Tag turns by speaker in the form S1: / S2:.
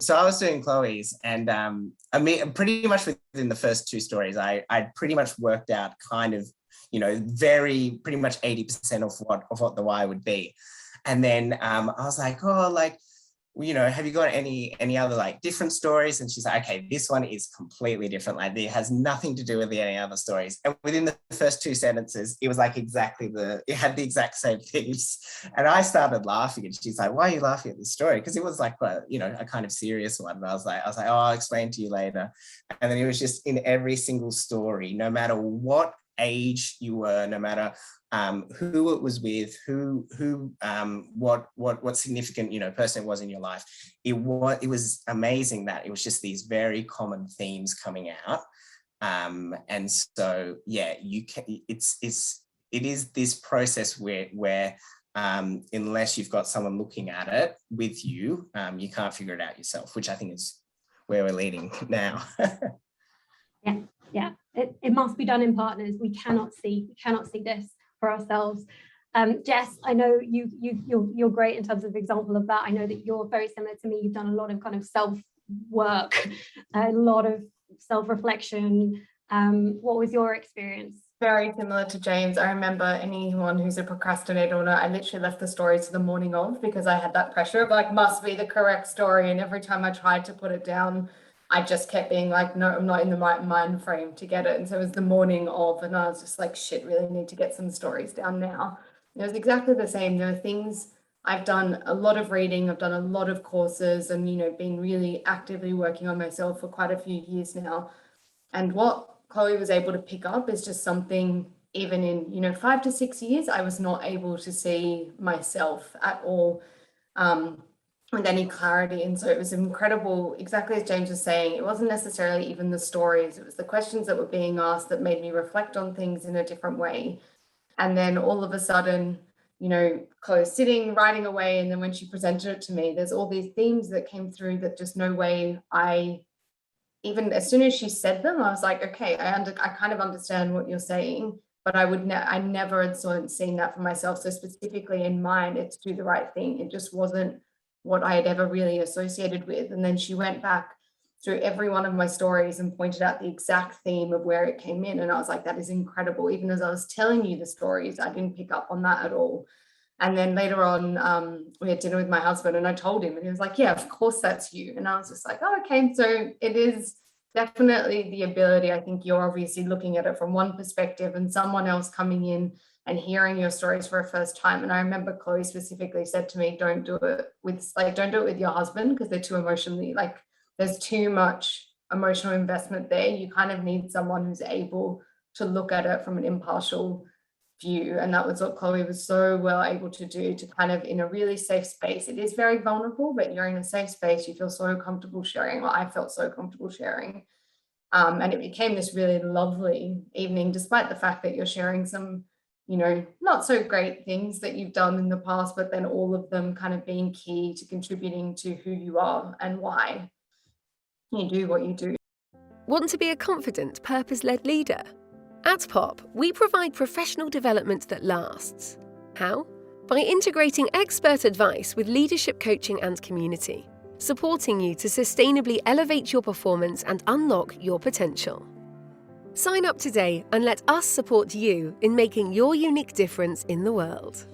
S1: So I was doing Chloe's, and I mean, pretty much within the first two stories, I'd pretty much worked out kind of, pretty much 80% of what the why would be. And then I was like, oh, like, have you got any other like different stories? And she's like, okay, this one is completely different. Like, it has nothing to do with any other stories. And within the first two sentences, it was like it had the exact same themes. And I started laughing, and she's like, why are you laughing at this story? Because it was like, a kind of serious one. And I was like, oh, I'll explain to you later. And then it was just in every single story, no matter what age you were, no matter who it was with, what significant person it was in your life. It was amazing that it was just these very common themes coming out, and so yeah, it is this process where unless you've got someone looking at it with you, you can't figure it out yourself, which I think is where we're leading now.
S2: Yeah. It must be done in partners. We cannot see this for ourselves. Jess, I know you're great in terms of example of that. I know that you're very similar to me. You've done a lot of kind of self-work, a lot of self-reflection. What was your experience?
S3: Very similar to James. I remember anyone who's a procrastinator or not, I literally left the story to the morning of, because I had that pressure of like, must be the correct story. And every time I tried to put it down, I just kept being like, no, I'm not in the right mind frame to get it. And so it was the morning of, and I was just like, shit, really need to get some stories down now. And it was exactly the same. There are things, I've done a lot of reading, I've done a lot of courses, and, been really actively working on myself for quite a few years now. And what Chloe was able to pick up is just something, even in, 5 to 6 years, I was not able to see myself at all. With any clarity. And so it was incredible, exactly as James was saying, it wasn't necessarily even the stories, it was the questions that were being asked that made me reflect on things in a different way. And then all of a sudden, Chloe's sitting, writing away, and then when she presented it to me, there's all these themes that came through that just no way even as soon as she said them, I was like, okay, I kind of understand what you're saying, but I never had seen that for myself. So specifically in mine, it's do the right thing. It just wasn't what I had ever really associated with. And then she went back through every one of my stories and pointed out the exact theme of where it came in. And I was like, that is incredible. Even as I was telling you the stories, I didn't pick up on that at all. And then later on, we had dinner with my husband, and I told him, and he was like, yeah, of course that's you. And I was just like, oh, okay. So it is definitely the ability. I think you're obviously looking at it from one perspective, and someone else coming in and hearing your stories for a first time. And I remember Chloe specifically said to me, don't do it with your husband, because they're too emotionally, like, there's too much emotional investment there. You kind of need someone who's able to look at it from an impartial view. And that was what Chloe was so well able to do, to kind of, in a really safe space. It is very vulnerable, but you're in a safe space. You feel so comfortable sharing. Well, I felt so comfortable sharing. And it became this really lovely evening, despite the fact that you're sharing some, not so great things that you've done in the past, but then all of them kind of being key to contributing to who you are and why you do what you do.
S4: Want to be a confident, purpose-led leader? At Popp, we provide professional development that lasts. How? By integrating expert advice with leadership coaching and community, supporting you to sustainably elevate your performance and unlock your potential. Sign up today and let us support you in making your unique difference in the world.